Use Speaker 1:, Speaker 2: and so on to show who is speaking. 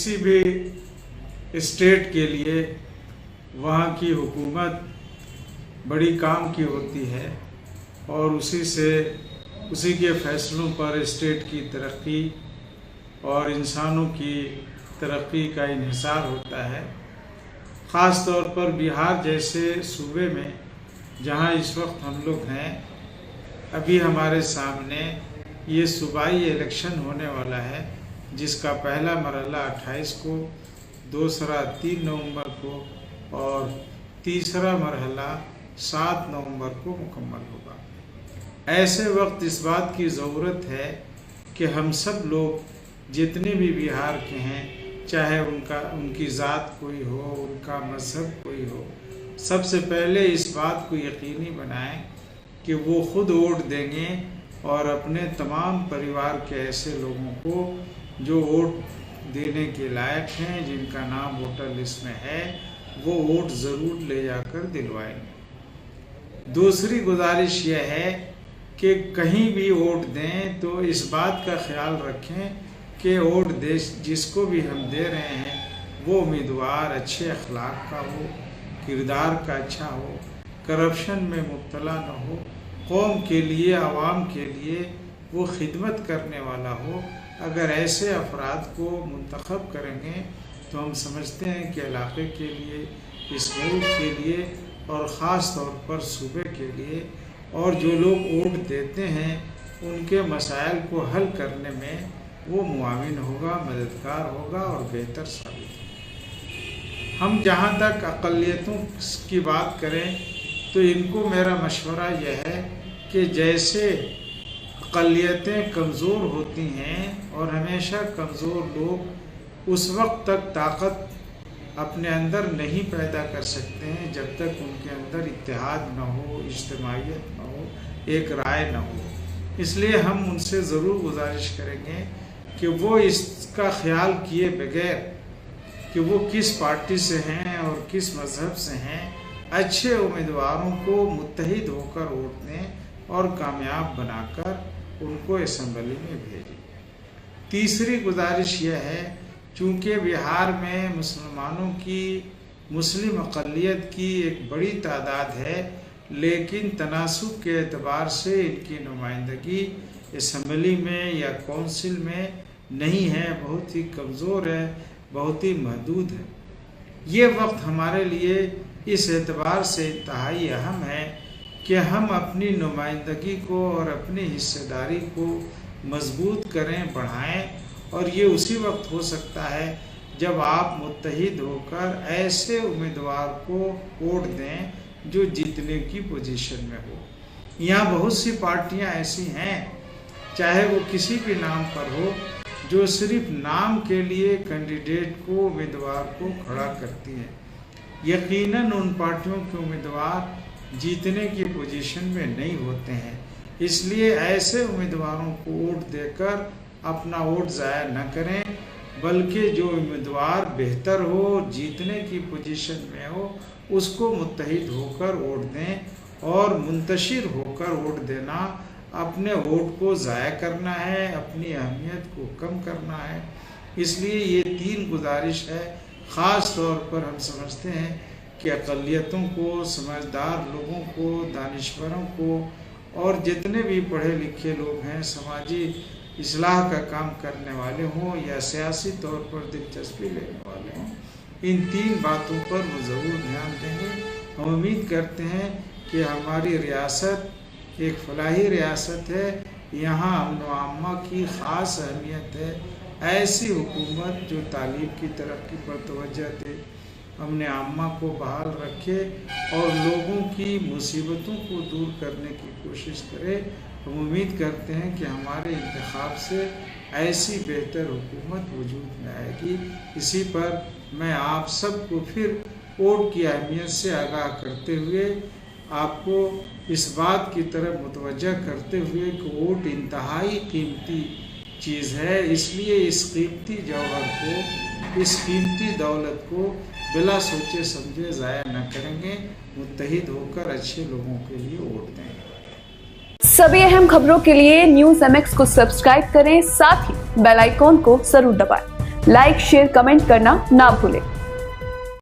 Speaker 1: किसी भी स्टेट के लिए वहाँ की हुकूमत बड़ी काम की होती है और उसी के फैसलों पर स्टेट की तरक्की और इंसानों की तरक्की का इन्हिसार होता है। ख़ास तौर पर बिहार जैसे सूबे में जहाँ इस वक्त हम लोग हैं, अभी हमारे सामने ये सूबाई इलेक्शन होने वाला है, जिसका पहला मरहला 28 को, दूसरा 3 नवंबर को और तीसरा मरहला 7 नवंबर को मुकम्मल होगा। ऐसे वक्त इस बात की ज़रूरत है कि हम सब लोग जितने भी बिहार के हैं, चाहे उनकी ज़ात कोई हो, उनका मज़हब कोई हो, सबसे पहले इस बात को यकीनी बनाएं कि वो खुद वोट देंगे और अपने तमाम परिवार के ऐसे लोगों को जो वोट देने के लायक हैं, जिनका नाम वोटर लिस्ट में है, वो वोट ज़रूर ले जाकर दिलवाएंगे। दूसरी गुजारिश यह है कि कहीं भी वोट दें तो इस बात का ख्याल रखें कि वोट जिसको भी हम दे रहे हैं वो उम्मीदवार अच्छे अखलाक का हो, किरदार का अच्छा हो, करप्शन में मुब्तला न हो, कौम के लिए, आवाम के लिए वो खिदमत करने वाला हो। अगर ऐसे अफराद को मुंतखब करेंगे तो हम समझते हैं कि इलाके के लिए, इस मुल्क के लिए और ख़ास तौर पर सूबे के लिए, और जो लोग वोट देते हैं उनके मसाइल को हल करने में वो मुआविन होगा, मददगार होगा और बेहतर साबित होगा। हम जहाँ तक अक़लियतों की बात करें तो इनको मेरा मशवरा यह है कि जैसे अक़लियतें कमज़ोर होती हैं और हमेशा कमज़ोर लोग उस वक्त तक ताकत अपने अंदर नहीं पैदा कर सकते हैं जब तक उनके अंदर इत्तेहाद न हो, इज्तिमाइयत न हो, एक राय न हो। इसलिए हम उनसे ज़रूर गुजारिश करेंगे कि वो इसका ख्याल किए बगैर कि वो किस पार्टी से हैं और किस मज़हब से हैं, अच्छे उम्मीदवारों को मुत्तहिद होकर वोट दें और कामयाब बनाकर उनको असम्बली में भेजें। तीसरी गुजारिश यह है, चूँकि बिहार में मुसलमानों की, मुस्लिम अक़लियत की एक बड़ी तादाद है, लेकिन तनासुब के एतबार से इनकी नुमाइंदगी असम्बली में या कौंसिल में नहीं है, बहुत ही कमज़ोर है, बहुत ही महदूद है। ये वक्त हमारे लिए इस एतबार से इंतहाई अहम है कि हम अपनी नुमाइंदगी को और अपनी हिस्सेदारी को मजबूत करें, बढ़ाएं, और ये उसी वक्त हो सकता है जब आप मुत्तहिद होकर ऐसे उम्मीदवार को वोट दें जो जीतने की पोजीशन में हो। यहाँ बहुत सी पार्टियाँ ऐसी हैं, चाहे वो किसी भी नाम पर हो, जो सिर्फ नाम के लिए कैंडिडेट को, उम्मीदवार को खड़ा करती हैं। यकीनन उन पार्टियों के उम्मीदवार जीतने की पोजीशन में नहीं होते हैं। इसलिए ऐसे उम्मीदवारों को वोट देकर अपना वोट ज़ाया न करें, बल्कि जो उम्मीदवार बेहतर हो, जीतने की पोजीशन में हो, उसको मुत्तहिद होकर वोट दें और मुंतशिर होकर वोट देना अपने वोट को ज़ाया करना है, अपनी अहमियत को कम करना है। इसलिए ये 3 गुजारिश है। ख़ास तौर पर हम समझते हैं कि अक़लियतों को, समझदार लोगों को, दानिश्वरों को और जितने भी पढ़े लिखे लोग हैं, समाजी इस्लाह का काम करने वाले हों या सियासी तौर पर दिलचस्पी लेने वाले हों, इन 3 बातों पर वो ज़रूर ध्यान देंगे। हम उम्मीद करते हैं कि हमारी रियासत एक फलाही रियासत है, यहाँ अमन व अम्मा की ख़ास अहमियत है। ऐसी हुकूमत जो तालीम की तरक्की पर तवज्जो दे, अमन अम्मा को बहाल रखे और लोगों की मुसीबतों को दूर करने की कोशिश करे। हम उम्मीद करते हैं कि हमारे इंतखाब से ऐसी बेहतर हुकूमत वजूद में आएगी। इसी पर मैं आप सबको फिर वोट की अहमियत से आगाह करते हुए, आपको इस बात की तरफ मुतवज्जा करते हुए कि वोट इंतहाई कीमती चीज़ है, इसलिए इस कीमती जौहर को, इस कीमती दौलत को बिला सोचे समझे ज़ाया न करेंगे, मुत्तहिद होकर अच्छे लोगों के लिए वोट देंगे।
Speaker 2: सभी अहम खबरों के लिए न्यूज़ MX को सब्सक्राइब करें, साथ ही बेल आइकॉन को जरूर दबाएं। لائک شیئر کمنٹ کرنا نہ بھولیں۔